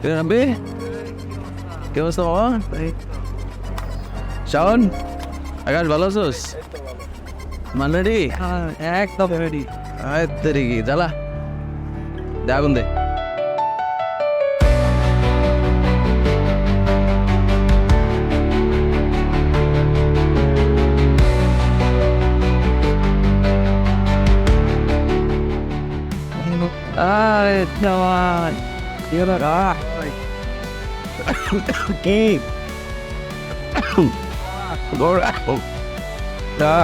রাব্বি কি অবস্থা বাবা? শাওন, আকাশ ভালো আছোস? মান রেডি? একদম রেডি। কি জ্বালা দে আগুন দে। আরে জওয়ান ইরা কি গোরা দা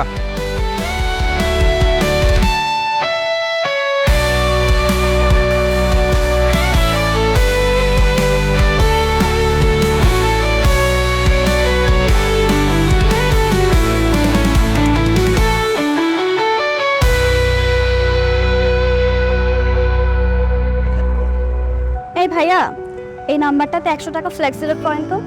এই ভাইয়া, এই নাম্বারটাতে 100 টাকা ফ্লেক্স সিলেক্ট করেন তো।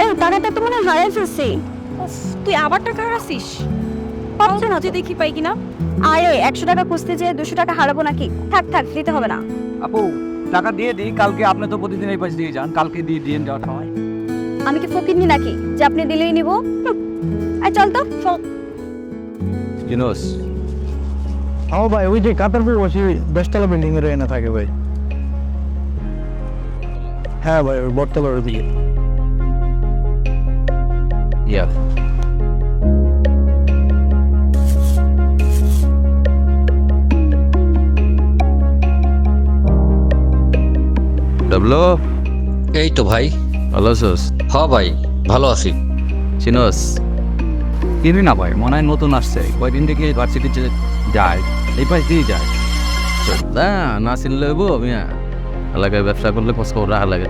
এই টাকাটা তো মনে হয় হারাই ফেলছি। তুই আবার টাকা হারাছিস? পাচ্ছি না যে তো। দেখি পাই কিনা। আরে 100 টাকা খুঁজতে যেয়ে 200 টাকা হারাবো নাকি? থাক থাক, দিতে হবে না। আপু টাকা দিয়ে দিই, কালকে আপনি তো প্রতিদিন এই পাশে দিয়ে যান, কালকে দিয়ে দিয়ে যাওয়ার সময়। আমি কি ফকিরনি নাকি যে আপনি দিলেই নিব? আই চল তো চল। জিনোস ও ভাই, ওই যে কাতারপুর বসে বেস্টলা বিল্ডিং এর এনে থাকে ভাই। হ্যাঁ ভাই, ওই বটতলার দিকে। ইয়া ডাবলো এই তো ভাই। ভালো আছোস? হ ভাই, ভালো আছি। চিনোস? কিনি না ভাই, মনে হয় নতুন আসছে, কয়দিন থেকে ইউনিভার্সিটিতে যায়, এই পাশ দিয়ে যায়। না না চিনলে হইব মিয়া, এলাকায় ব্যবসা করলে খোঁজ খবর রাখা লাগে।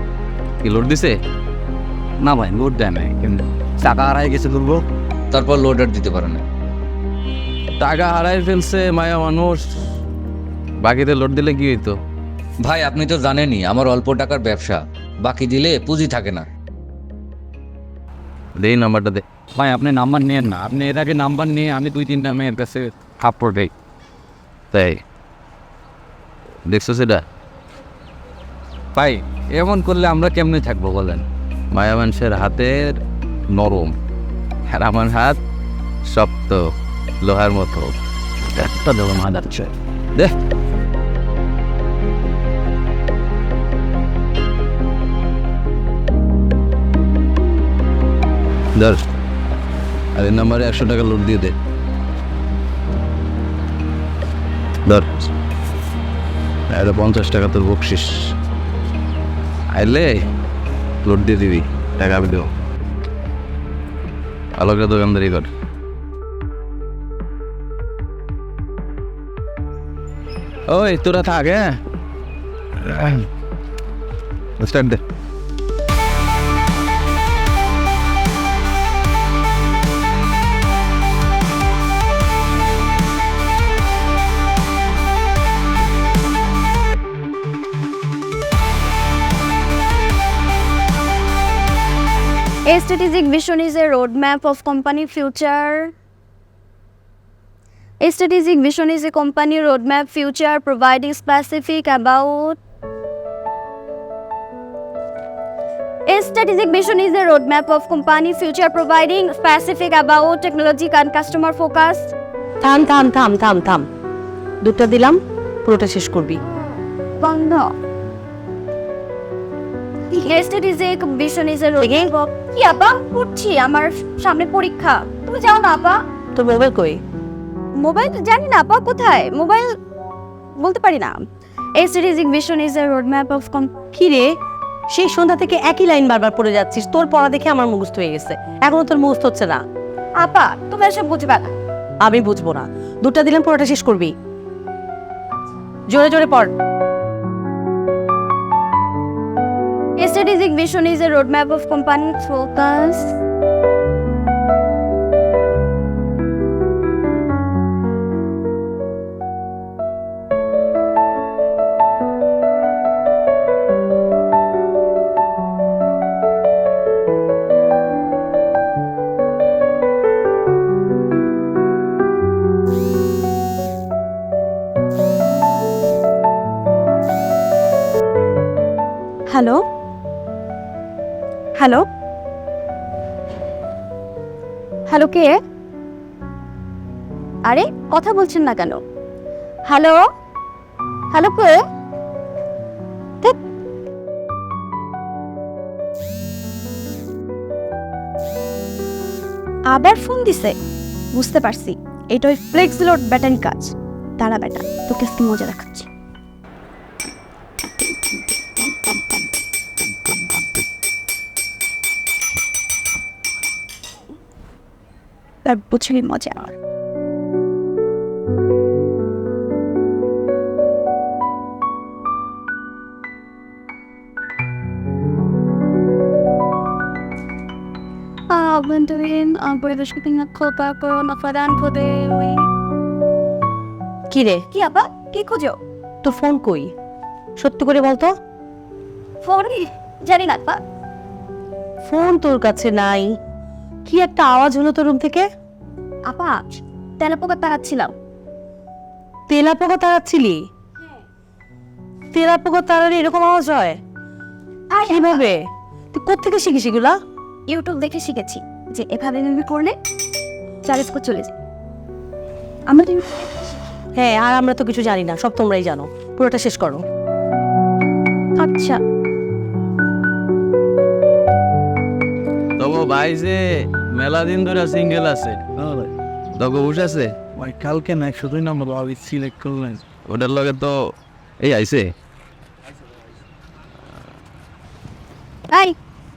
কি লোড দিছে? না ভাই, লোড দেয় নাই, কিন্তু টাকা হারাই গেছে দুর্বল। তারপর লোডার দিতে পারে না। টাকা হারাই ফেলছে মায়া মানুষ, বাকিতে লোড দিলে কি হইতো? ভাই আপনি তো জানেনই আমার অল্প টাকার ব্যবসা, বাকি দিলে পুঁজি থাকে না। দেই নাম্বারটা দে। ভাই আপনি নাম্বার নেন না, আপনি এর আগে নাম্বার নিয়ে আমি 2-3টা মেয়ের কাছে থাপ্পড় দেই। তাই দেখছো সেটা? ভাই এমন করলে আমরা কেমনে থাকবো বলেন? মায়া মানুষের হাতের নরম, আর আমার হাত শক্ত লোহার মতো। একটা দেবো মাদার চয় দে। ধর, আর এই নাম্বারে 100 টাকা লোড দিয়ে দে। ধর, এটা 50 টাকা তোর বকশিস। আইলে লোড দিয়ে দিবি, টাকা আমি দেবো। ভালো করে দোকানদারি কর। ওই তোরা থাক, হ্যাঁ স্টার্ট দে। A strategic vision is a roadmap of company future. A strategic vision is a company roadmap future providing specific about. A strategic vision is a roadmap of company future providing specific about technology and customer focus. থাম থাম থাম থাম থাম, দুটো দিলাম, পুরোটা শেষ করবি। বন্ধ। A strategic vision is a roadmap of. কি আপা পড়ছি, আমার সামনে পরীক্ষা। তুমি যাও না আপা। তোর মোবাইল কই? মোবাইল জানি না আপা কোথায়, মোবাইল বলতে পারি না। A strategic vision is a roadmap of কি রে, সেই সন্ধ্যা থেকে একই লাইন বারবার পড়ে যাচ্ছিস, তোর পড়া দেখে আমার মুখস্থ হয়ে গেছে, এখনো তোর মুখস্থ হচ্ছে না। আপা তুমি এসব বুঝবে না। আমি বুঝবো না, দুটো দিলাম, পুরোটা শেষ করবি, জোরে জোরে পড়। A strategic vision is a roadmap of company focus. Hello hello hello কে? আরে কথা বলছেন না কেন? হ্যালো হ্যালো কে? ধ্যাৎ। আবার ফোন দিছে, বুঝতে পারছি এটা ওই ফ্লেক্স লোড ব্যাটারি কাজ। তারা বেটা তোকে আজকে মজা দেখাচ্ছি। তার বুঝলি মজা। Aventurin ang pwedeskuting nakota ko nafadan ko de ওই কি রে, কি আপা কি খুঁজো? তোর ফোন কই? সত্যি করে বলতো। ফোন জানি না আপা। ফোন তোর কাছে নাই। কি একটা আওয়াজ হলো তোর রুম থেকে? আপা তেলাপোকা তাড়াচ্ছিলাম। তেলাপোকা তাড়াচ্ছিলি? তেলাপোকা তাড়ালে এরকম আওয়াজ হয়? কিভাবে? তুই কোত্থেকে শিখিস এগুলা? ইউটিউব দেখে শিখেছি যে এভাবে এভাবে করলে চার্জ করে চলে যায়। আমরা তো হ্যাঁ, আর আমরা তো কিছু জানি না, সব তোমরাই জানো। পুরোটা শেষ করো। আচ্ছা তবু ভাই যে মেলা দিন ধরে সিঙ্গেল আছে, তবু বুঝ আছে ভাই কালকে না 102 নম্বর আমি সিলেক্ট করলেন। ওটার লগে তো এই আইছে। এই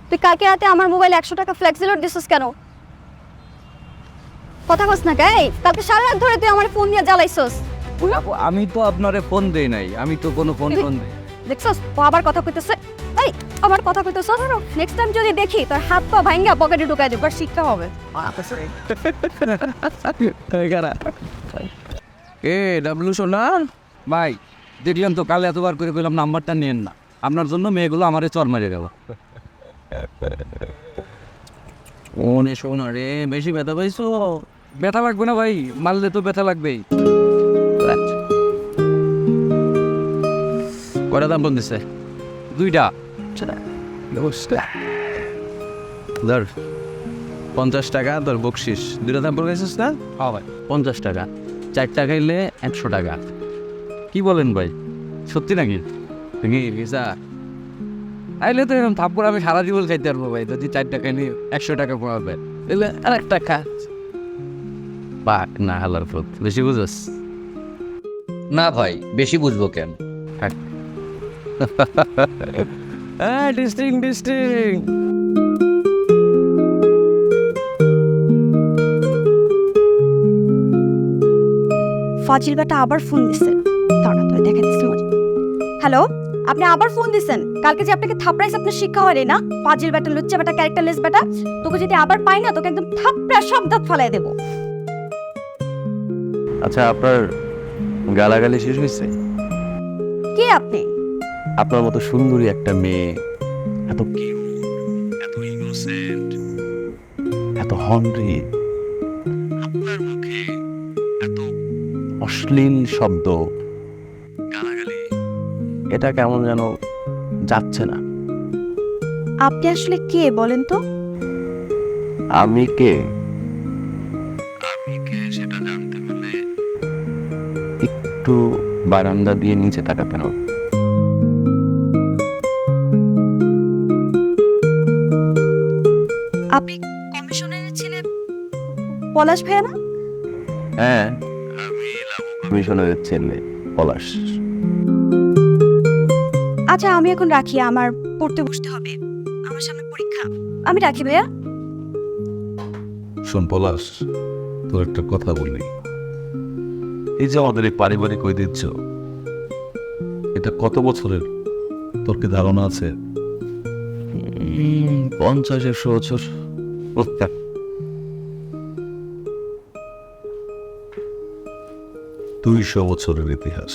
তুই কালকে রাতে আমার মোবাইলে 100 টাকা ফ্লেক্সি লোড দিছিস কেন? কথা কস না গাই, কালকে সারা রাত ধরে তুই আমার ফোন নিয়ে জ্বালাইছস। আমি তো আপনারে ফোন দেই নাই, আমি তো কোনো ফোন দেই। দেখছস ও আবার কথা কইতেছে। এই আবার কথা কইতেছ। নেক্সট টাইম যদি দেখি তোর হাত পা ভাঙা পকেটে ঢুকাই দেব, শিক্ষা হবে। এ ডাবলু সোনা ভাই দেখলেন তো, কাল এতবার করে কইলাম নাম্বারটা নেন না, আপনার জন্য মেয়েগুলো আমারে চর মারে গেল। ওনে সোনা রে, বেশি ব্যথা পাইছো? ব্যথা লাগবে না ভাই, মারলে তো ব্যথা লাগবেই। কয়টা দাম ফোন দিছে? 2টা। ধর 50 টাকা তোর বকশিস। 2টা দাম পড়েছিস না? হ্যাঁ ভাই। 50 টাকা। 4টা খাইলে 100 টাকা। কি বলেন ভাই, সত্যি নাকি? কি ভিসা? আইলে তো এরকম থাপ্পড় আমি সারা জীবন খাইতে পারবো ভাই, যদি 4 টাকা নিয়ে 100 টাকা পড়াবে। এলে আরেক টাকা। পাক না হালার ফুট, বেশি বুঝস? না ভাই, বেশি বুঝবো কেন? হ্যাঁ, ডিস্টিং। ফাজিল বেটা আবার ফোন দিছে। দাঁড়া তুই দেখে দিস মজা। হ্যালো, আপনি আবার ফোন দিছেন? কালকে যে আপনাকে থাপড়াইছে আপনার শিক্ষা হয় না? ফাজিল বেটা, লুচ্চা বেটা, ক্যারেক্টারলেস বেটা। তোকে যদি আবার পাই না, তোকে একদম থাপড়া সব দাঁত ফালাই দেবো। আচ্ছা, আপনার গালাগালি শেষ হয়েছে? কে আপনি? আপনার মতো সুন্দরী একটা মেয়ে, এত কিউট, এত ইনোসেন্ট, এত হনরি, আপনার মুখে এত অশ্লীল শব্দ, গালাগালি, এটা কেমন যেন যাচ্ছে না। আপনি আসলে কে বলেন তো? আমি কে সেটা জানতে হলে একটু বারান্দা দিয়ে নিচে তাকাতে হবে। আপনি কমিশনারের ছেলে পলাশ ভাইয়া না? হ্যাঁ, আমি কমিশনারের ছেলে পলাশ। আচ্ছা আমি এখন রাখি, আমার পড়তে বসতে হবে, আমার সামনে পরীক্ষা। আমি রাখি ভাইয়া। শোন পলাশ, তোর একটা কথা বলি। এই যে আমাদের এই পারিবারিক ঐতিহ্য, এটা কত বছরের তোর কি ধারণা আছে? 50-100 বছর। 200 বছরের ইতিহাস।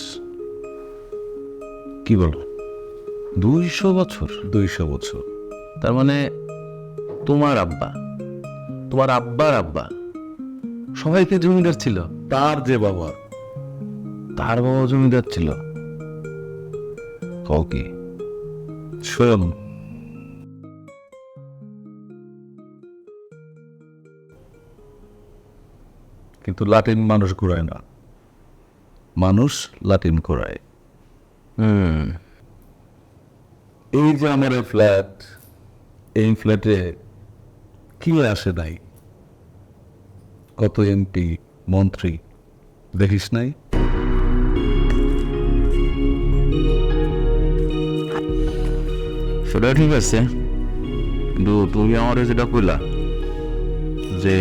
কি বলো? 200 বছর? 200 বছর। তার মানে তোমার আব্বা, তোমার আব্বার আব্বা সবাইকে জমিদার ছিল? তার যে বাবা, তার বাবা জমিদার ছিল? কও কি? স্বয়ং কিন্তু লাটিন মানুষ ঘুরায় না, মানুষ লাটিন ঘোরায়। এই যে আমার ফ্ল্যাট, এই ফ্ল্যাটে কি আসে নাই, কত এমপি মন্ত্রী দেখিস নাই? সেটা ঠিক আছে, কিন্তু তুমি আমার যেটা কইলা যে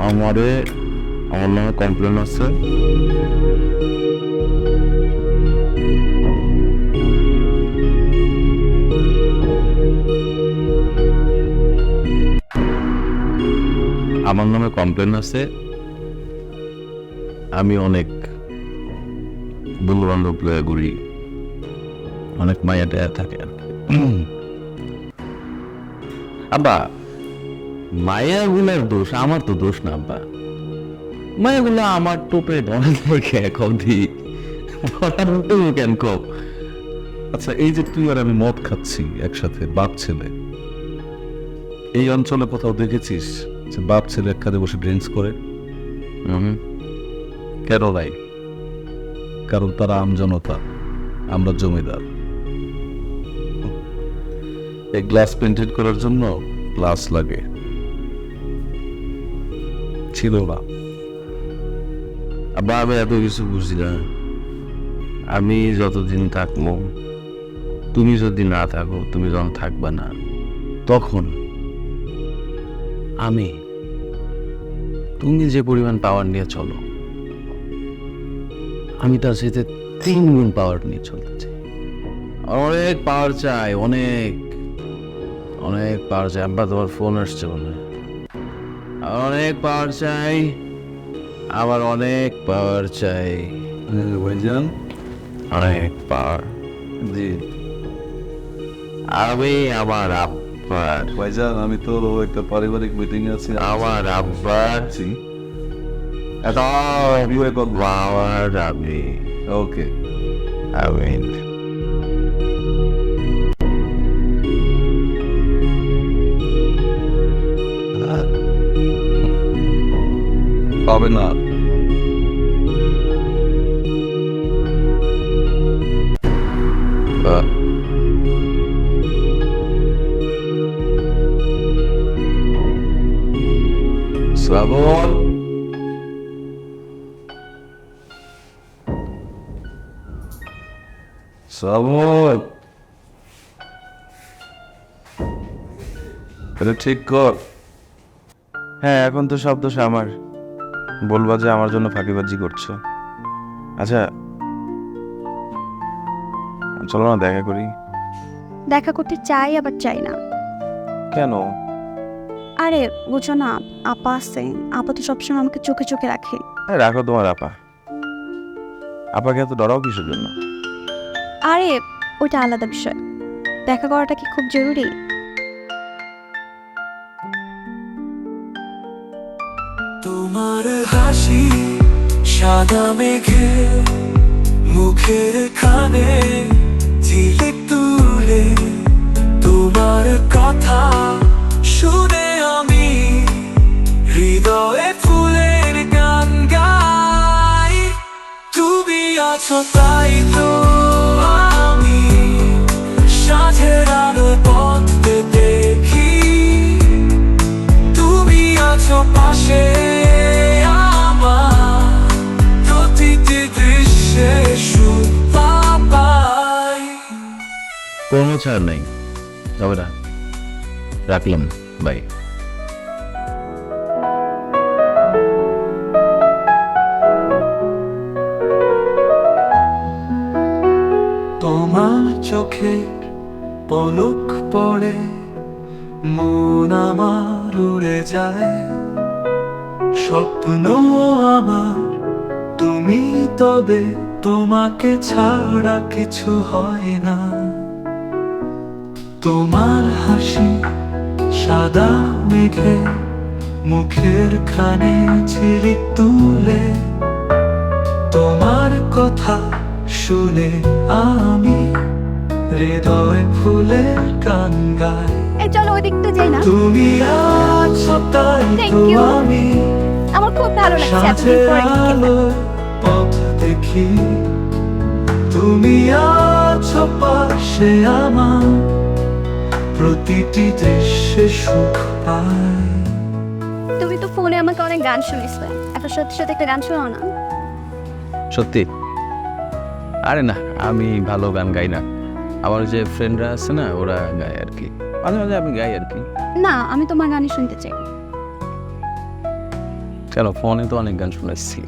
আমার নামে কমপ্লেন আছে, আমার নামে কমপ্লেন আছে, আমি অনেক বন্ধু বান্ধব লয়ে ঘুরি, অনেক মায়া টায়া থাকে আর কি। আব্বা, মায়াগুলোর দোষ আমার তো দোষ না আব্বা, মায়াগুলো আমার টোপে ধরে কদি কেন কব। আচ্ছা, এই যে তুই আর আমি মদ খাচ্ছি একসাথে, বাপ ছেলে, এই অঞ্চলে কোথাও দেখেছিস যে বাপ ছেলে একসাথে বসে ড্রিঙ্কস করে? কেন নাই? কারণ তারা আমজনতা, আমরা জমিদার। এই গ্লাস পেন্টেড করার জন্য গ্লাস লাগে, ছিল না। আব্বা, আমি এত কিছু বুঝি না। আমি যতদিন থাকবো, তুমি যদি না থাকো, তুমি যখন থাকবা না, তখন আমি, তুমি যে পরিমাণ পাওয়ার নিয়ে চলো, আমি তার সাথে 3 গুণ পাওয়ার নিয়ে চলতে চাই। অনেক পাওয়ার চাই, অনেক অনেক পাওয়ার চাই। আব্বা, তোমার ফোন আসছে মনে হয়। অনেক পাওয়ার চাই, আবার অনেক পাওয়ার চাই, ভাইজান। অনেক পাওয়ার। জি আমি আমার আব্বার, ভাইজান, আমি তো একটা পারিবারিক মিটিং আছে, আমার আব্বার এত পাওয়ার আমি, ওকে। আমি পাবে না। শ্রাবণ, শ্রাবণ, এটা ঠিক কর। হ্যাঁ, এখন তো সব দোষ আমার। বলবা যে আমার জন্য ফাঁকিবাজি করছো। আচ্ছা, চলো না দেখা করি। দেখা করতে চাই আবার চাই না। কেন? আরে বুঝো না, আপা আছে, আপা তো সবসময় আমাকে চোখে চোখে রাখে। রাখো তোমার আপা। আপাকে এত ডরাও কিসের জন্য? আরে ওইটা আলাদা বিষয়, দেখা করাটা কি খুব জরুরি? তোমার হাসি সাদা মেঘে, মুখের খানে ঝিলিক তুলে, তোমার কথা শুনে আমি হৃদয়ে ফুলের গান গাই। তুমি আছো তাই তো আমি সাঁঝের আলো পথে দেখি, তুমি আছো পাশে আমার, প্রতিটি দৃশ্যে সুতা পাই। কোনো ছাড় নাই, তবে না, রাখলাম, বাই। তোমার চোখের পলক পড়ে মন আমার উড়ে যায়, স্বপ্ন আমার তুমি, তবে তোমাকে ছাড়া কিছু হয় না। তোমার হাসি সাদা মেঘে, মুখের খানে ঝিলিক তুলে, তোমার কথা শুনে আমি হৃদয় ফুলের গান গায়। এই চলো ওই দিকটা যাই না, তুমি আছো তাই Thank তো you. আমি আমার খুব ভালো লাগছে এতদিন সাঁঝের পরে গিয়ে। আলোয় পথ দেখি। তুমি আছো পাশে আমার, প্রতিটি দৃশ্যে সুখ পাই। তুমি তো ফোনে আমাকে অনেক গান শুনিয়েছো, এখন সত্যি সত্যি একটা গান শোনাও না। সত্যি? আরে না, আমি ভালো গান গাই না। আমার যে ফ্রেন্ডরা আছে না, ওরা গায় আর কি, মাঝে মাঝে আমি গাই আর কি। না, আমি তোমার গানই শুনতে চাই। কেন, ফোনে তো অনেক গান শুনেছি।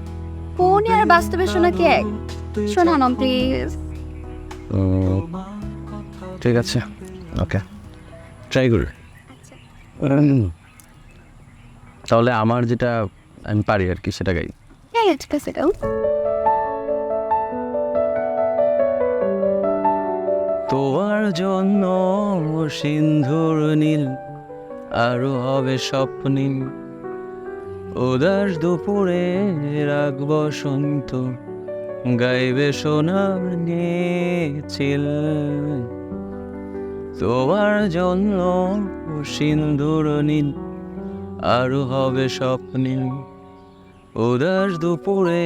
ফোনে আর বাস্তবে শোনা কি এক? শোনাও না প্লিজ। ঠিক আছে, ওকে, ট্রাই করি। তাহলে আমার যেটা আমি পারি আর কি সেটা গাই। হ্যাঁ ঠিক আছে গাও। তোমার জন্য সিন্ধুর নীল আরো হবে স্বপ্নীল, উদাস দুপুরে রাগ বসন্ত গাইবে সোনার চিল। তোমার জন্য সিন্ধুর নীল আরো হবে স্বপ্নীল, উদাস দুপুরে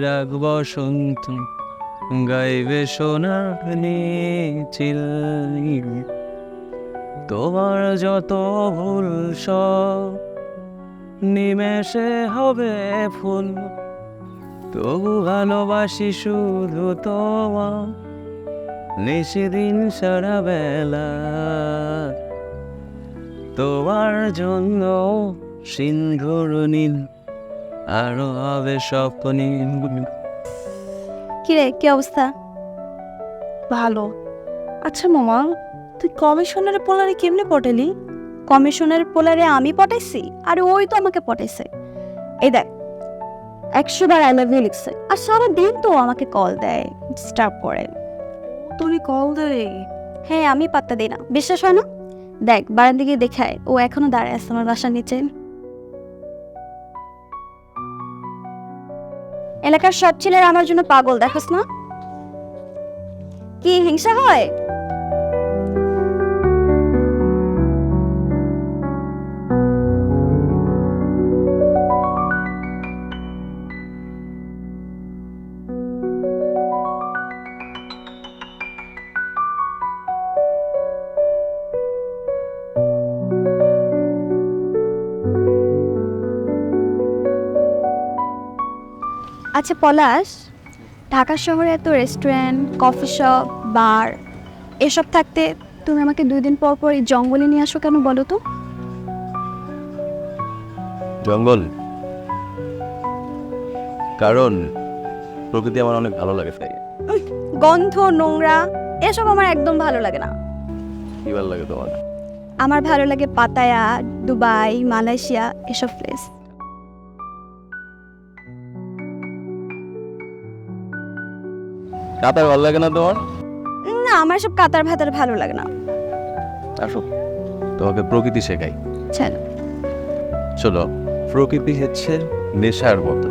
রাগ বসন্ত গাইবে সোনার চিল। তোমার যত ভুল সব নিমেষে হবে ফুল, তবু ভালোবাসি শুধু তোমার নিশিদিন সারা বেলা। তোমার জন্য সিন্ধুর নীল আরো হবে স্বপ্নীল। কিরে কি অবস্থা? ভালো। আচ্ছা মামা, তুই কমিশনারে পোলারে কেমনে পটালি? কমিশনের পোলারে আমি পটাইছি আর ওই তো আমাকে পটাইছে। এই দেখ 100 বার আই লাভ ইউ লিখছে, আর সারা দিন তো আমাকে কল দেয়, ডিস্টার্ব করে। তুই কল দে। হ্যাঁ আমি পাত্তা দিই না, বিশ্বাস হয় না? দেখ বারান্দা গিয়ে দেখায়, ও এখনো দাঁড়ায় আছে আমার বাসার নিচে। এলাকার সব ছেলেরা আমার জন্য পাগল, দেখোস না? কি হিংসা হয়? আচ্ছা পলাশ, ঢাকা শহরে এত রেস্টুরেন্ট, কফি শপ, বার এসব থাকতে তুমি আমাকে 2 দিন পর পর এই জঙ্গলে নিয়ে আসো কেন বলো তো? জঙ্গল কারণ প্রকৃতি আমার অনেক ভালো লাগে, তাই। গন্ধ, নোংরা এসব আমার একদম ভালো লাগে না। কি ভালো লাগে তোমার? আমার ভালো লাগে পাতায়া, দুবাই, মালয়েশিয়া এসব প্লেস। কাতার ভালো লাগে না তোমার? না, আমার সব কাতার ভাতার ভালো লাগে না। আসো, তোমাকে প্রকৃতি শেখাই। চলো। চলো, প্রকৃতি হচ্ছে নেশার মতো।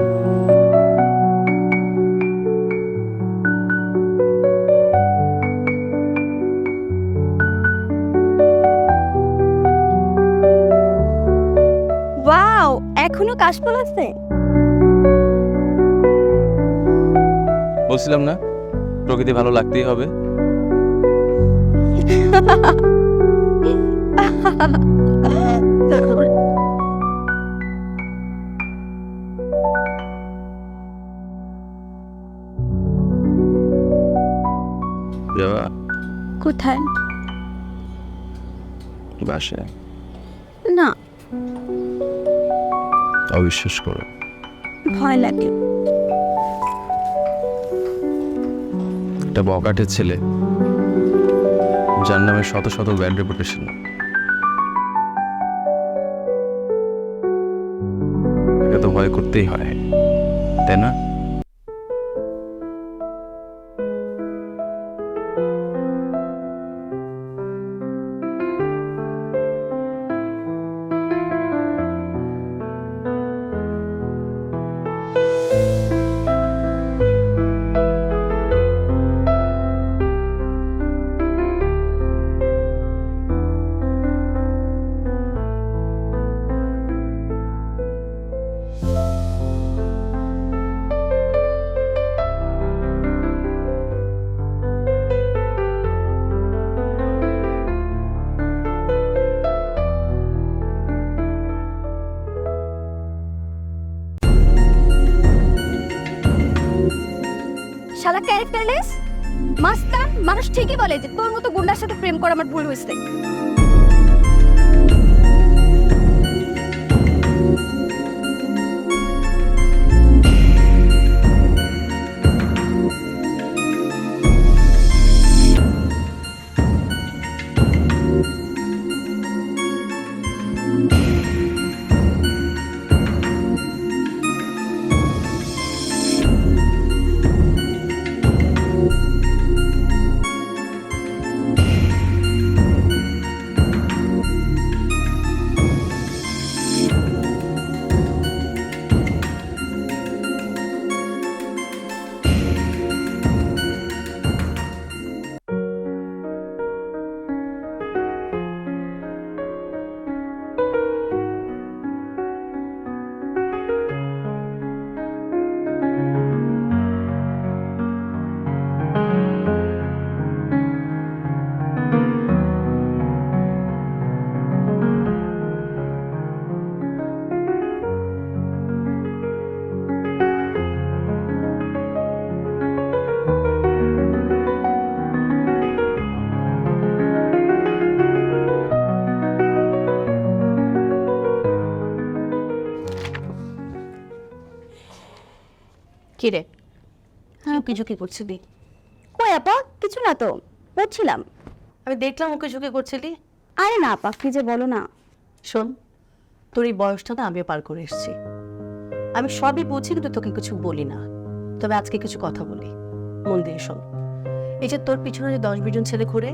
ওয়াও, এখনো কাশফুল আছে? বলছিলাম না প্রকৃতি ভালো লাগতেই হবে। যাবা কোথায়? বাসায়। না, অবিশ্বাস করো, ভয় লাগে। একটা বকাটের ছেলে যার নামে শত শত ব্যাড রেপুটেশন, এটা তো ভয় করতেই হয়, তাই না? শালা ক্যারেক্টারলেস মাস্তান। মানুষ ঠিকই বলে যে তোর মতো গুন্ডার সাথে প্রেম করা আমার ভুল হয়েছে। কি রে হ্যাঁ কিছু কি করছিলি? কই আপা, কিছু না তো, পড়ছিলাম। আমি দেখলাম ওকে ঝুঁকে করছিলি। আরে না আপা, কি যে বলো না। শোন, তোর এই বয়সটা না আমিও পার করে এসেছি। আমি সবই বুঝি, কিন্তু তোকে কিছু বলি না। তবে আজকে কিছু কথা বলি, মন দিয়ে শোন। এই যে তোর পিছনে যে 10-20 জন ছেলে ঘুরে,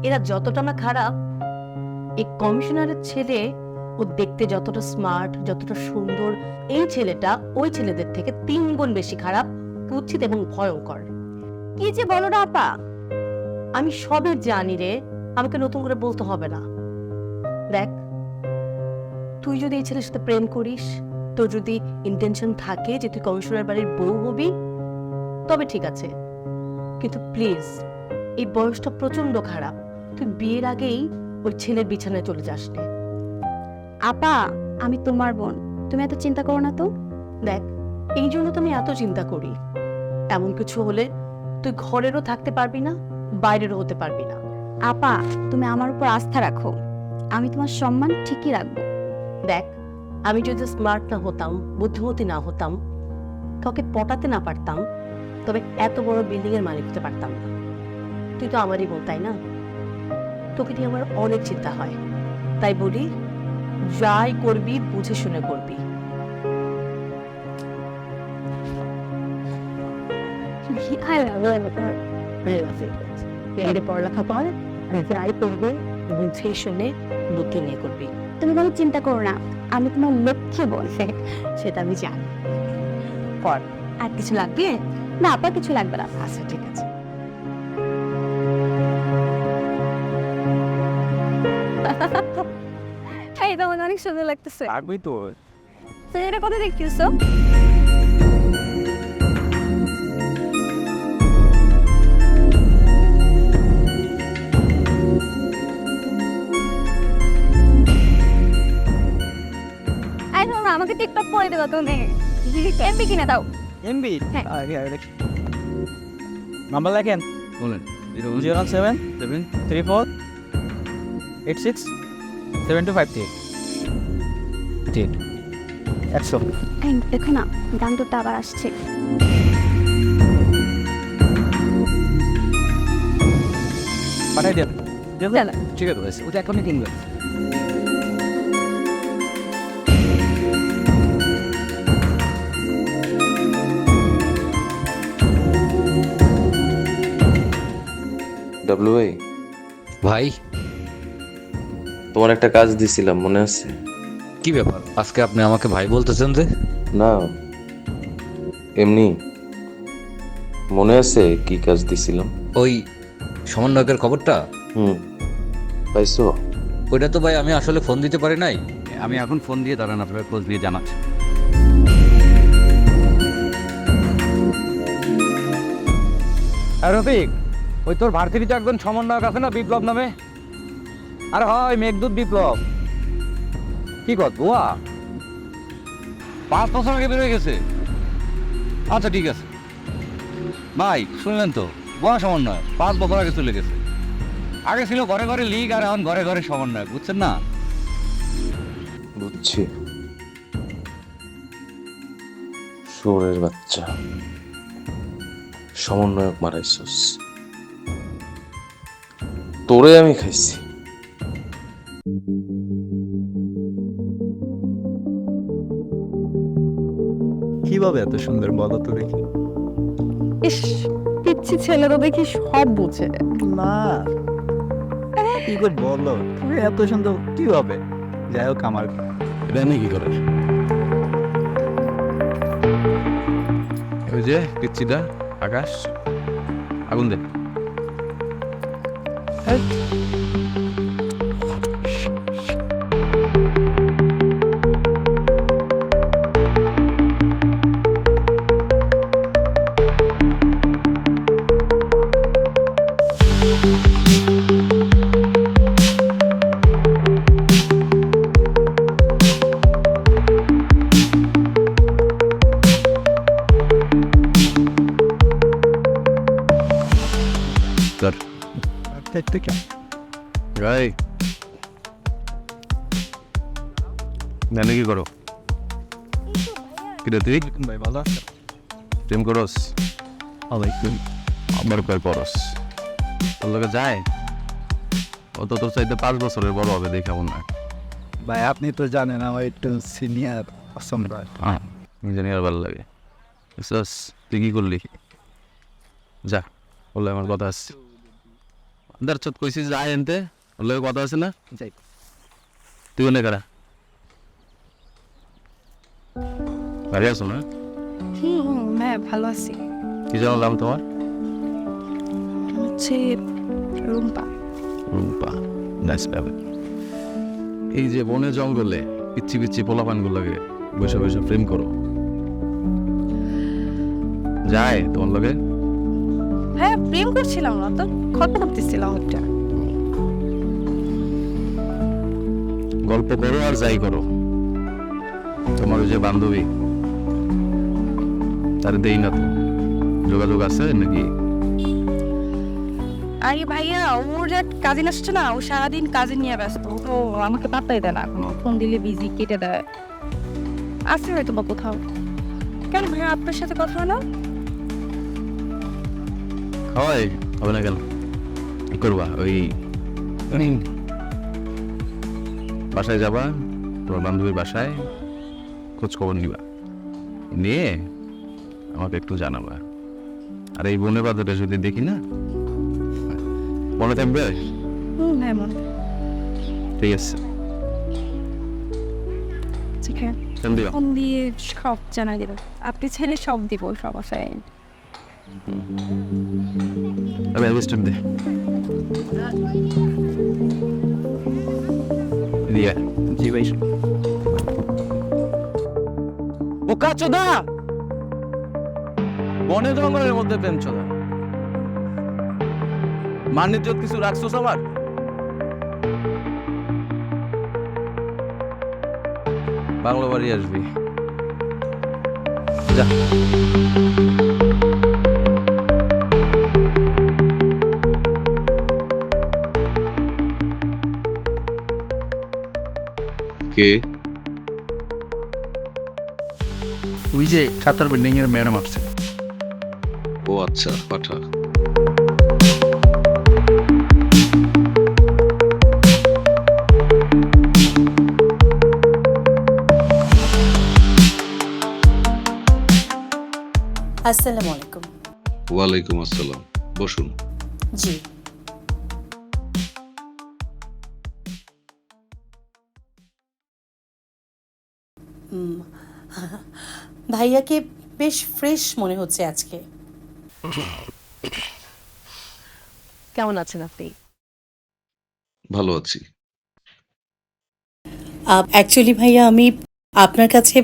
এরা যতটা না খারাপ, এই কমিশনারের ছেলে ও দেখতে যতটা স্মার্ট, যতটা সুন্দর, এই ছেলেটা ওই ছেলেদের থেকে 3 গুণ বেশি খারাপ, কুৎসিত এবং ভয়ঙ্কর। কি যে বলো না আপা। আমি সবে জানি রে, আমাকে নতুন করে বলতে হবে না। দেখ, তুই যদি এই ছেলের সাথে প্রেম করিস, তোর যদি ইন্টেনশন থাকে যে তুই কমিশনার বাড়ির বউ হবি, তবে ঠিক আছে। কিন্তু প্লিজ, এই বয়সটা প্রচন্ড খারাপ। তুই বিয়ের আগেই ওই ছেলের বিছানায় চলে যাস নে। আপা, আমি তোমার বোন, তুমি এত চিন্তা করো না তো। দেখ, এই জন্য তো আমি এত চিন্তা করি। এমন কিছু হলে তুই ঘরেরও থাকতে পারবি না, বাইরেরও হতে পারবি না। আপা, তুমি আমার উপর আস্থা রাখো, আমি তোমার সম্মান ঠিকই রাখবো। দেখ, আমি যদি স্মার্ট না হতাম, বুদ্ধিমতী না হতাম, কাউকে পটাতে না পারতাম, তবে এত বড় বিল্ডিং এর মালিক হতে পারতাম না। তুই তো আমারই বোন, তাই না? তোকে নিয়ে আমার অনেক চিন্তা হয়। তাই বলি, যাই করবি বুঝে শুনে করবি। পড়ালেখা কর, যাই করবি বুঝে শুনে বুদ্ধি নিয়ে করবি। তুমি কোনো চিন্তা করো না, আমি তোমার লক্ষ্যে বোন। সেটা আমি জানি। কর। আর কিছু লাগবে? না আপা, কিছু লাগবে না। আচ্ছা, ঠিক আছে। এই তো অনেক সুন্দর লাগতেছে। লাগবেই তো। তো এটা কথা দেখতেছো? আমাকে টিকটক করে দেবো তুমি। এমবি কিনে দাও। এমবি হ্যাঁ। নাম্বার লেখেন বলেন 01734867253 ঠিক 100। এই দেখো না, গান দুটো আবার আসছে। পাঠাই দেন। চলো। ঠিক আছে, ওটা এখনই কিনবে। ডাব্লু ভাই, ভাই, তোমার একটা কাজ দিছিলাম, মনে আছে? কি ব্যাপার আজকে আপনি আমাকে ভাই বলতেছেন যে? না, এমনি। মনে আছে কি কাজ দিছিলাম? ওই সমন্বয়কের খবরটা? পাইছো? ওইটা তো ভাই আমি আসলে ফোন দিতে পারি নাই। আমি এখন ফোন দিয়ে দাঁড়ান, আপনার খোঁজ দিয়ে জানাচ্ছি। রফিক, ওই তোর ভার্সিটিতে একজন সমন্বয়ক আছে না বিপ্লব নামে? আর হয় মেঘদূত বিপ্লব। কি কর বুয়া 5 বছর আগে বের হয়ে গেছে। আচ্ছা ঠিক আছে। ভাই শুনলেন তো বড় সমন্বয় 5 বছর আগে চলে গেছে। আগে ছিল ঘরে ঘরে লিগ, আর এখন ঘরে ঘরে সমন্বয়, বুঝছেন না? বুঝছি। শুয়োরের বাচ্চা, সমন্বয়ক মারাইছস, তোরে আমি খাইছি। কিভাবে এত সুন্দর বলো তো দেখি? ইস, পিচ্ছি ছেলে তো দেখি সব বুঝে। না কি করে বলো তুমি এত সুন্দর কিভাবে? যাই হোক, আমার এটা নিয়ে কি করে? ওই যে পিচ্ছিটা আকাশ, আগুন দে। Kar. Teknik ya. Rai. জানি কি করো? কিরে তুই? ভাই ভালো আছো? প্রেম করস? আলাইকুম। আমার প্রায় পরস। তোর লোকে যায়? ও তো তোর চাইতে 5 বছরের বড় হবে, দেখা মনে হয়। ভাই আপনি তো জানেন আমার একটু সিনিয়র সম্রাট। হ্যাঁ, ইঞ্জিনিয়ার ভালো লাগে। বুঝছস? তুই কি করলি? যা, বললে আমার কথা আছে। দাঁড়াচ্ছত কইছিস যা এনতে, বললে কথা আছে না? যাই। তুই অনেক কারা? বাড়ি আসো না? হ্যাঁ ভালো আছি। কি জানলাম তোমার? হচ্ছে রুম্পা। রুম্পা, নাইস ব্যাপার। এই যে বনে জঙ্গলে পিচ্ছি পিচ্ছি পোলাপানগুলোকে বসে বসে প্রেম করো, যায় তোমার লগে? হ্যাঁ প্রেম করছিলাম না তো, গল্প করতেছিলাম একটা। গল্প করো আর যাই করো, তোমার ওই যে বান্ধবী তার দেই না তো, যোগাযোগ আছে নাকি? আরে ভাইয়া, ওর এক কাজিন আসছে না, ও সারাদিন কাজে নিয়ে ব্যস্ত, তো আমাকে পাত্তাই দেয় না এখনো। ফোন দিলে বিজি কেটে দেয়। আছে হয়তো বা কোথাও। কেন ভাইয়া আপনার সাথে কথা হয় না? হয়, হবে না কেন? কি করবা? ওই বাসায় যাবা, তোমার বান্ধবীর বাসায় খোঁজ খবর নিবা, নিয়ে আমাকে একটু জানাবা। আর এই বনে বাজারে যদি দেখি না, মনে থাকবে? হ্যাঁ মনে। ঠিক আছে, ঠিক আছে, ফোন দিও। ফোন দিয়ে সব জানাই দেবেন। আপনি ছেলে সব দিব, সব আছে। আমি অ্যাডমিস্টার দে দিয়া। জি ভাই। ও কাচোদা, বনে জঙ্গলের মধ্যে প্রেম চলা, মানিজ্য কিছু রাখছোস আমার? বাংলা বাড়ি আসবি, যা। কে? ওই যে সাতার বিল্ডিং এর ম্যাডাম আসছে। ও আচ্ছা, পাঠা। আসসালামু আলাইকুম। ওয়ালাইকুম আসসালাম, বসুন। জি। ভাইয়াকে বেশ ফ্রেশ মনে হচ্ছে আজকে। কেমন আছেন আপনি? ভালো আছি। অ্যাকচুয়ালি ভাইয়া, আমি আপনার কাছে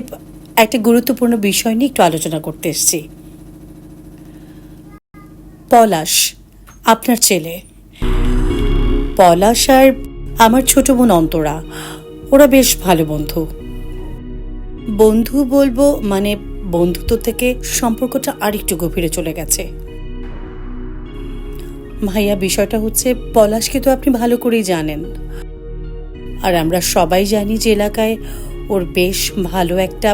একটা গুরুত্বপূর্ণ বিষয় নিয়ে একটু আলোচনা করতে এসেছি। পলাশ, আপনার ছেলে পলাশ আর আমার ছোট বোন অন্তরা, ওরা বেশ ভালো বন্ধু। বন্ধু বলবো মানে বন্ধুত্ব থেকে সম্পর্কটা আরেকটু গভীরে চলে গেছে। ভাইয়া বিষয়টা হচ্ছে পলাশকে তো আপনি ভালো করেই জানেন, আর আমরা সবাই জানি যে এলাকায় ওর বেশ ভালো একটা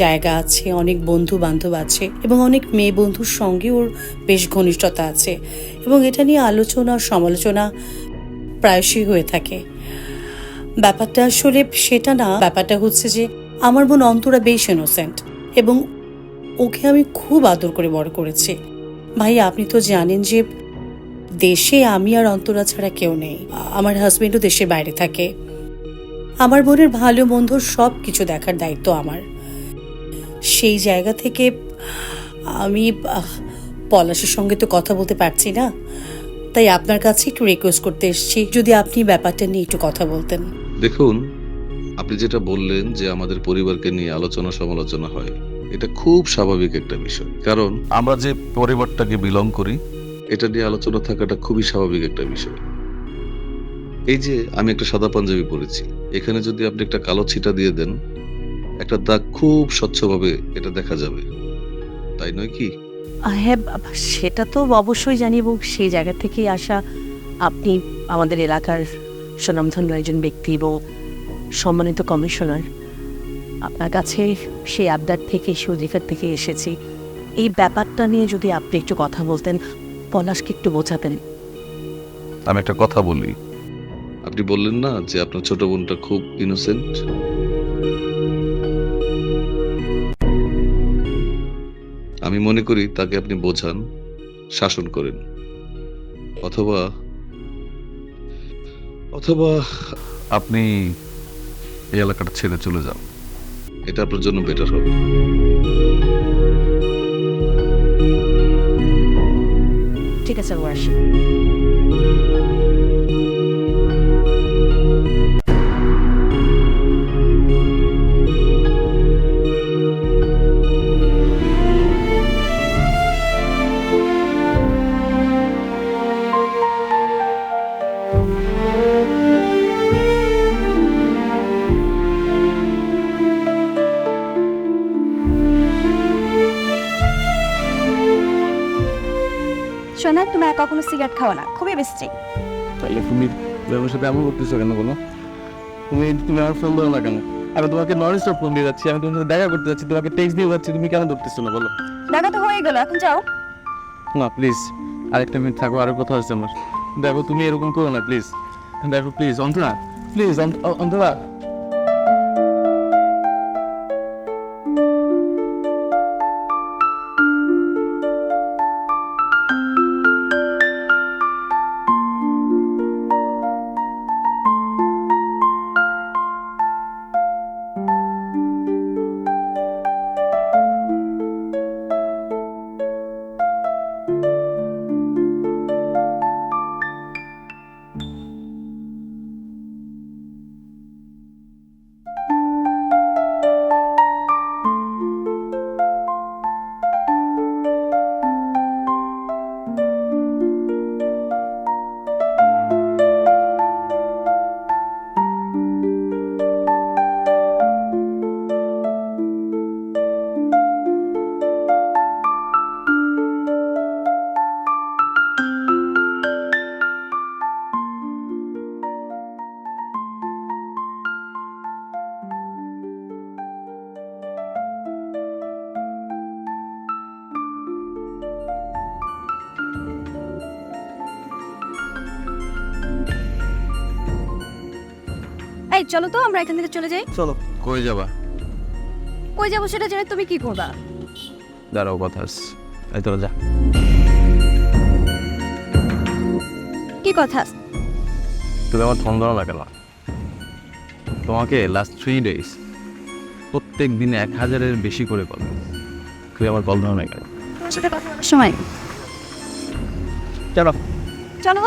জায়গা আছে, অনেক বন্ধু বান্ধব আছে এবং অনেক মেয়ে বন্ধুর সঙ্গে ওর বেশ ঘনিষ্ঠতা আছে এবং এটা নিয়ে আলোচনা আর সমালোচনা প্রায়শই হয়ে থাকে। ব্যাপারটা আসলে সেটা না, ব্যাপারটা হচ্ছে যে আমার বোন অন্তরা বেশ ইনোসেন্ট এবং ওকে আমি খুব আদর করে বড় করেছি। ভাই আপনি তো জানেন যে দেশে আমি আর অন্তরা ছাড়া কেউ নেই, আমার হাজবেন্ডও দেশের বাইরে থাকে। আমার বোনের ভালো মন্দ সব কিছু দেখার দায়িত্ব আমার। সেই জায়গা থেকে আমি পলাশের সঙ্গে তো কথা বলতে পারছি না, তাই আপনার কাছে একটু রিকোয়েস্ট করতে এসেছি যদি আপনি ব্যাপারটা নিয়ে একটু কথা বলতেন। দেখুন, আপনি যেটা বললেন যে আমাদের পরিবারকে নিয়ে আলোচনা সমালোচনা হয়, এটা খুব স্বাভাবিক একটা বিষয়। কারণ আমরা যে পরিবারটাকে বিলং করি, এটা নিয়ে আলোচনা থাকাটা খুবই স্বাভাবিক একটা বিষয়। এই যে আমি একটা সাদা পাঞ্জাবি পরেছি, এখানে যদি আপনি একটা কালো ছিটা দিয়ে দেন, একটা দাগ খুব স্বচ্ছভাবে এটা দেখা যাবে, তাই নয় কি? হ্যাঁ, সেটা তো অবশ্যই জানি এবং সেই জায়গা থেকেই আসা। আপনি আমাদের এলাকার সুনামধন্য একজন ব্যক্তি এবং সম্মানিত কমিশনার, আপনার কাছে সেই আবদার থেকে সেই অধিকার থেকে এসেছি। এই ব্যাপারটা নিয়ে যদি আপনি একটু কথা বলতেন, পলাশকে একটু বোঝাতেন। আমি একটা কথা বলি, আপনি বললেন না যে আপনার ছোট বোনটা খুব ইনোসেন্ট। আমি মনে করি তাকে আপনি বোঝান, শাসন করেন, অথবা অথবা আপনি এই এলাকাটা ছেড়ে চলে যান। এটা আপনার জন্য বেটার হবে। ঠিক আছে, আমি আসি। শোনা, তুমি আর কখনো সিগারেট খাও না, খুবই বেশি। তাহলে তুমি আমার সাথে এমন করতেছো কেন? বলো, তুমি তুমি আমার ফোন ধরো না কেন? আমি তোমাকে নন স্টপ ফোন দিয়ে যাচ্ছি, আমি তোমার সাথে দেখা করতে যাচ্ছি, তোমাকে টেক্সট দিয়ে যাচ্ছি, তুমি কেন ধরতেছো না? বলো। দেখা তো হয়ে গেল, এখন যাও। না প্লিজ, আরেকটা মিনিট থাকো, আরো কথা আছে আমার। দেখো তুমি এরকম করো না প্লিজ। দেখো প্লিজ অন্তরা, প্লিজ অন্তরা। এই চলো তো, আমরা এখান থেকে চলে যাই। চলো। কই যাবা? কই যাবো সেটা জেনে তুমি কি করবা? দাঁড়াও, কথা আছে। এই তোরা যা। কি কথা? তুমি আমার ফোন ধরো না কেন? তোমাকে লাস্ট 3 days প্রত্যেক দিনে 1000-এর বেশি করে কল, তুই আমার কল ধরো না কেন? তোমার সাথে কথা বলার সময়। চলো চলো।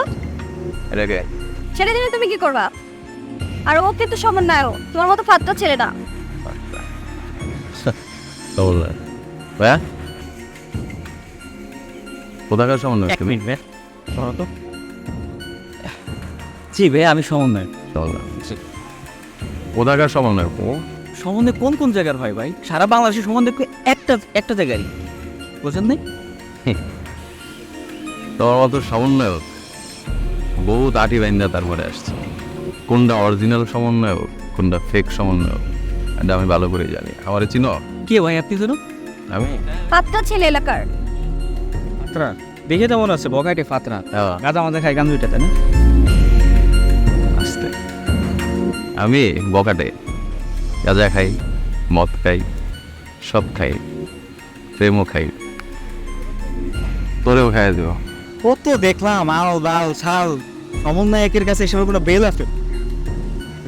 এটাকে ছেড়ে দিলে তুমি কি করবা? আর ও কিন্তু সমন্বয়, তোমার মতো ফাত্তা ছেলে না। ভাইয়া কোথাকার সমন্বয়? এক মিনিট ভাই, তো জি ভাই, আমি সমন্বয়। কোথাকার সমন্বয়? ও সমন্বয় কোন কোন জায়গার হয় ভাই? সারা বাংলাদেশের সমন্বয় একটা জায়গারই, বুঝছেন নাই? তোমার মতো সমন্বয়ক বহুত আটি বাইন্দা তারপরে আসছে। কোনটা অরিজিনাল সমন্বয়ক কোনটা ফেক সমন্বয়ক এটা আমি ভালো করে জানি। আমারে চিনো? কে ভাই আপনি জানো? আমি পাত্রা ছেলে এলাকার। ফাতরা দেখে তো মনে হচ্ছে বগাইটে ফাতরা। হ্যাঁ, গাঁজা মাঝে খাই গান দুইটাতে না? আসতে আমি বকাটে গাঁজা খাই, মদ খাই, সব খাই, প্রেমও খাই, তোরেও খাই দেব। কত দেখলাম আল বাল ছাল সমন্বয়কের কাছে এসব কোনো বেল আছে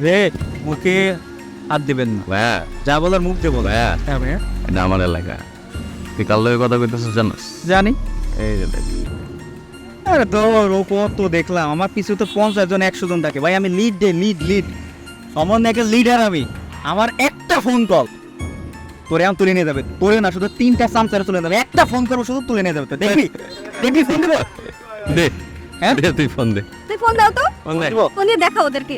রে, মুখে হাত দিবেন না, ভাইয়া যা বলার মুখ দিয়ে বলো। ভাইয়া হ্যাঁ ভাইয়া এটা আমার এলাকা। তুই কার লগে কথা কইতেছিস জানোস? জানি। এই যে দেখ, আরে তোর ও কত দেখলাম, আমার পিছু তো 50 জন 100 জন থাকে ভাই। আমি লিড দে লিড সমন্বয়কের লিডার আমি। আমার একটা ফোন কল তোরে আমি তুলে নিয়ে যাবে, তোরে না শুধু 3টা সামসারে তুলে যাবে, একটা ফোন করবো শুধু তুলে নিয়ে যাবে। তো দেখবি দেখবি ফোন দেবে। দে হ্যাঁ? দে তুই ফোন দে। তুই ফোন দাও তো, ফোন দে। ফোন দিয়ে দেখা ওদেরকে।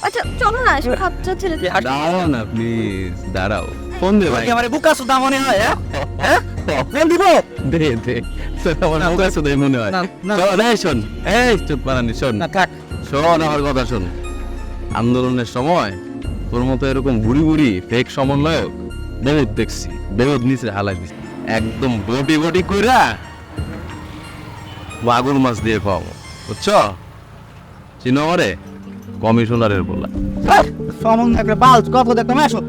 আচ্ছা চলো না, এসব বাচ্চা ছেলে। দাঁড়াও না প্লিজ, দাঁড়াও। ফোন দে ভাই। আমার বুকা সুদা মনে হয়। হ্যাঁ ফোন দিব। দে দে তোর আমার মুখ আছে তাই মনে হয়। না, না। শোন, এই শোন, এই চুপ মারানি শোন, না থাক। শোন আমার কথা শোন। আন্দোলনের সময় তোর মতো এরকম বুড়ি বুড়ি ফেক সমন্বয়ক বহুত দেখছি, বহুত নিচে হালাই দিছি, একদম বটি বটি কইরা মাগুর মাছ দিয়ে খাওয়াবো, বুঝছো? চিনো আমারে? কমিশনারের বলা। সমন্বয়কের বাল কত দেখতাম। আসো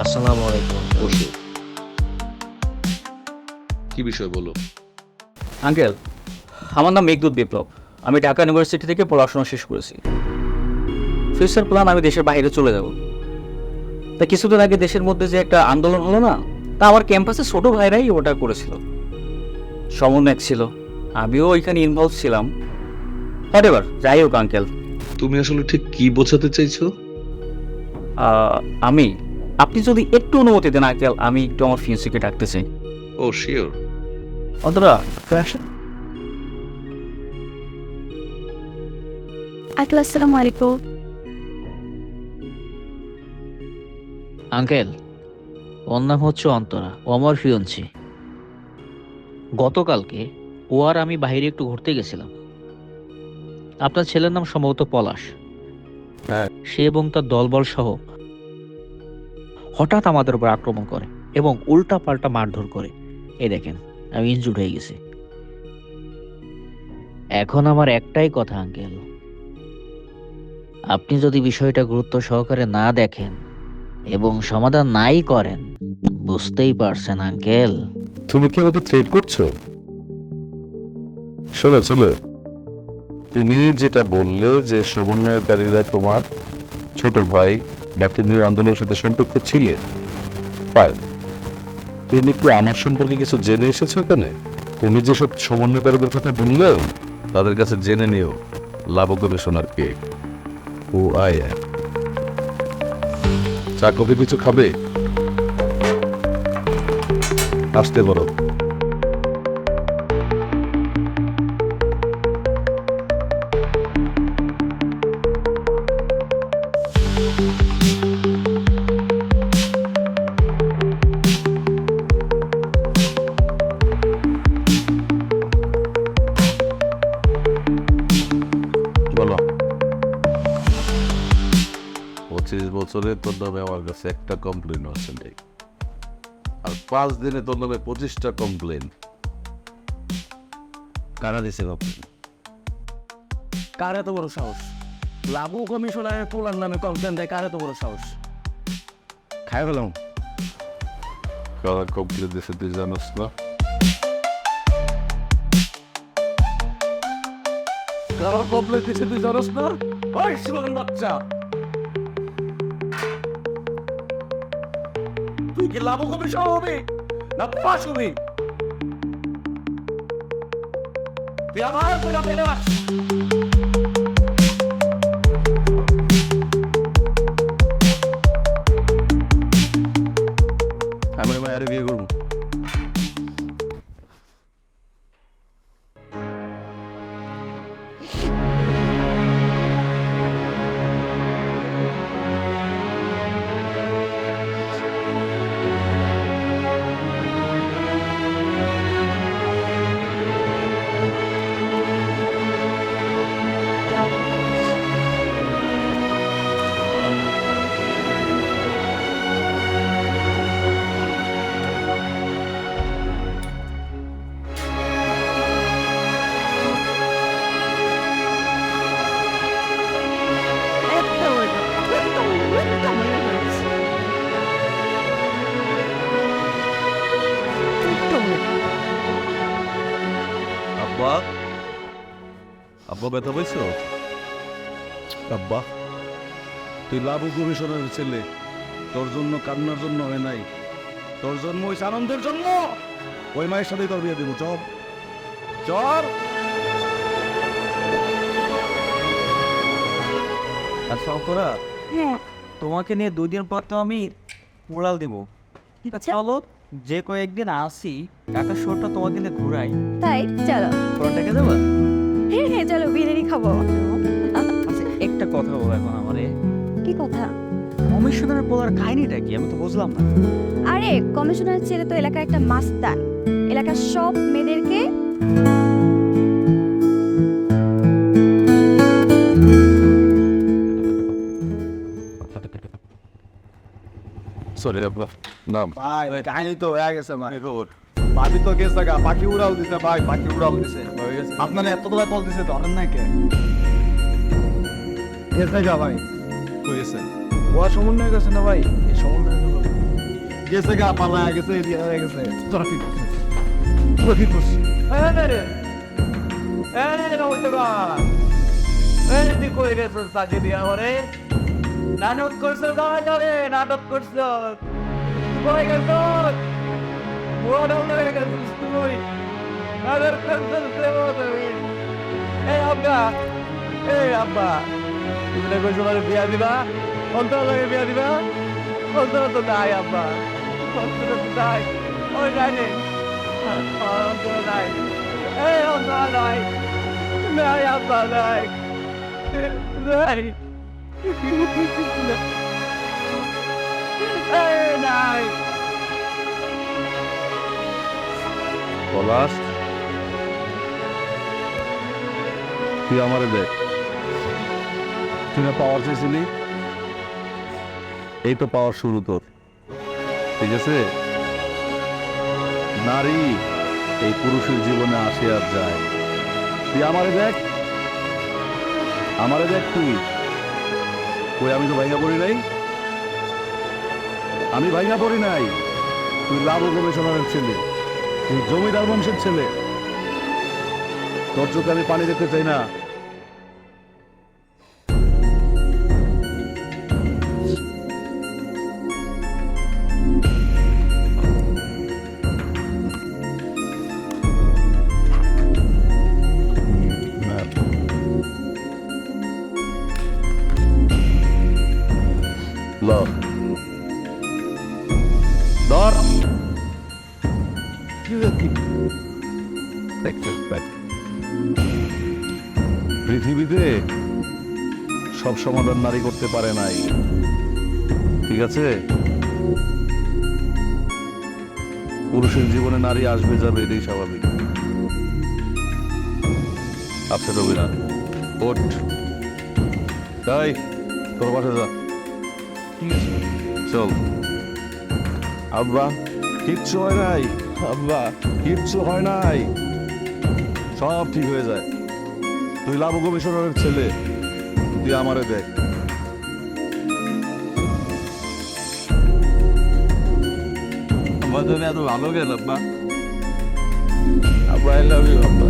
আসসালামু আলাইকুম। বসো। কি বিষয় বলো? আঙ্কেল, আমার নাম মেঘদূত বিপ্লব। আমি ঢাকা ইউনিভার্সিটি থেকে পড়াশোনা শেষ করেছি। ফিউচার প্ল্যান আমি দেশের বাইরে চলে যাব। তা কিছুদিন আগে দেশের মধ্যে যে একটা আন্দোলন হলো না, তা আমার ক্যাম্পাসে ছোট ভাইরাই ওটা করেছিল, সমন্বয়ক ছিল, আমিও ওইখানে ইনভলভ ছিলাম। হোয়াটএভার, যাই হোক আঙ্কেল, তুমি আসলে ঠিক কি বোঝাতে চাইছো? আপনি যদি একটু অনুমতি দেন আঙ্কেল, আমি একটু আমার ফিন্সিকে ডাকতে চাই। ও শিওর। অন্তরা আসসালামু আলাইকুম। আঙ্কেল, ওর নাম হচ্ছে অন্তরা, ও আমার ফিয়ন্সি। গতকালকে ও আর আমি বাইরে একটু ঘুরতে গেছিলাম। আপনার ছেলের নাম সম্ভবত পলাশ। হ্যাঁ। সে এবং তার দলবল সহ হঠাৎ আমাদের উপর আক্রমণ করে এবং উল্টা পাল্টা মারধর করে। এই দেখেন, আমি ইনজুর্ড হয়ে গেছি। এখন আমার একটাই কথা আঙ্কেল, আপনি যদি বিষয়টা গুরুত্ব সহকারে না দেখেন এবং সমাধান নাই করেন, বুঝতেই পারছেন আঙ্কেল। তুমি কি আমাকে থ্রেট করছো? শোনো শোনো, তুমি যেটা বললে যে সমন্বয়কারীরা তোমার ছোট ভাই ব্যক্তিদের আন্দোলনের সাথে সম্পৃক্ত ছিলে, তুমি কি আমার সম্পর্কে কিছু জেনে এসেছো এখানে? তুমি যেসব সমন্বয়কারীদের কথা বললে তাদের কাছে জেনে নিও লাভ গবেষণার কে, ও আই এম। চা কফি কিছু খাবে? আসতে পারো। বলো। 25 বছরে তোর নামে আমার কাছে একটা কমপ্লেন আছে নেই, আর 5 দিনে তোর নামে 25টা কমপ্লেন। কারা দিছে কমপ্লেন? কার এত বড় সাহস? লাবু কমিশনারের পোলার নামে কমপ্লেন দেয়, কার এত বড় সাহস? খাই ফেলাম। কারা কমপ্লেন দিয়েছে তুই জানোস না? কার কমপ্লেন দিছে তুই জানোস না? ওই শিবন বাচ্চা, তুই কি লাবু কমিশন হবে না পাশ হবে? তুই আমার জায়গা পেলে বাস। আমি মায়ের বিয়ে করবো। আব্বা আব্বা ব্যথা পাইছ? আব্বা তুই লাবু কমিশনের ছেলে, তোর জন্য কান্নার জন্য হয় নাই, তোর জন্ম হয়েছে আনন্দের জন্য। ওই মায়ের সাথেই তোর বিয়ে দিব, চল চল। আচ্ছা তোরা, হ্যাঁ তোমাকে নিয়ে 2 দিন পর তো আমি উড়াল দেবো। চলো যে কয়েকদিন আসি ঢাকা শহরটা তোমার দিনে ঘুরাই। তাই চলো। কোনটাকে যাবো? হ্যাঁ হ্যাঁ চলো, বিরিয়ানি খাবো। আচ্ছা একটা কথা বলো এখন আমারে, কি কথা? কমিশনার বলার কাহিনীটা কি আমি তো বুঝলাম না। আরে কমিশনার ছেলে তো এলাকার একটা মাস্তান, এলাকার সব মেয়েদেরকে সরি আব্বা, নাম ভাই কাহিনী তো হয়ে গেছে ভাই। ভাবি তো গেছে গা, পাখি উড়াল দিছে ভাই, পাখি উড়াল দিছে। আপনারা এতগুলা কল দিছে ধরেন না কে? গেছে গা ভাই, হয়েছে ওয়া সমন্বয় গেছে না ভাই, এই সমন্বয় গেছে গা, পালা গেছে, এদিকে হয়ে গেছে। তোরা ঠিক করছিস, তোরা ঠিক করছিস। নাটক করছো, নাটক করছো, কই গেছ? বিয়া দিবা অন্তর লাগে, বিয়া দিবা অন্তর তো নাই আব্বা, অন্তর তো নাই, ওই জানি অন্তর নাই, এই অন্তর নাই, নাই আব্বা নাই, নাই নাই। পলাশ, তুই আমারে দেখ, তুই না পাওয়ার চাইছিলি, এই তো পাওয়ার শুরু তোর, ঠিক আছে? নারী এই পুরুষের জীবনে আসে আর যায়। তুই আমারে দেখ, আমারে দেখ, তুই কই, আমি তো ভাইঙ্গা পড়ি নাই, আমি ভাইঙ্গা পড়ি নাই। তুই লাভ গবেষণার ছেলে, তুই জমিদার বংশের ছেলে, তোর চোখে আমি পানি দেখতে চাই না। লভ ধর পৃথিবীতে সব সমাধান নারী করতে পারে নাই, ঠিক আছে? পুরুষের জীবনে নারী আসবে যাবে, এটাই স্বাভাবিক। আচ্ছা রবিনা, ওঠ, তাই তোর বাসা যা, চল। আব্বা কিচ্ছু হয় নাই, আব্বা কিচ্ছু হয় নাই, সব ঠিক হয়ে যায়। তুই লাভ কমিশনারের ছেলে, তুই আমারে দেখ। আমার তুমি এত ভালো গেল আব্বা। আব্বা আই লাভ ইউ আব্বা।